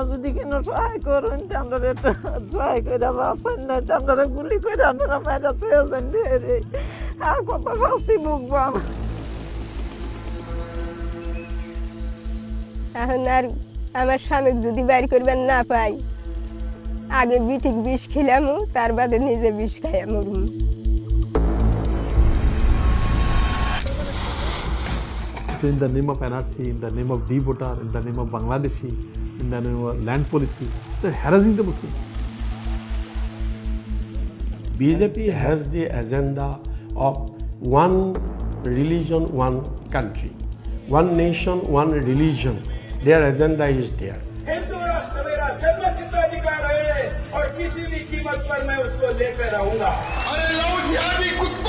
যদি কোনো সহায় করুন আমরা একটা সহায় করে বাঁচেন না আমরা গুলি করে আপনারা মেয়েরা পেয়েছেন আর কত শাস্তি ভুগবো আমার এখন আর আমার স্বামী যদি বাইর করবেন না পাই আগে বিটিক বিষ খেলাম তার বাদে নিজে বিষ খাইয়া মরুম So in the name of NRC, in the name of D-Voter, in the name of Bangladeshi, in the name of land policy, they're harassing the Muslims. BJP has the agenda of one religion, one country, one nation, one religion. Their agenda is there. Hindu राष्ट्र मेरा जन्मसिद्ध अधिकार है और किसी भी कीमत पर मैं उसको लेकर आऊंगा। अरे लो जिहादी कुत्ते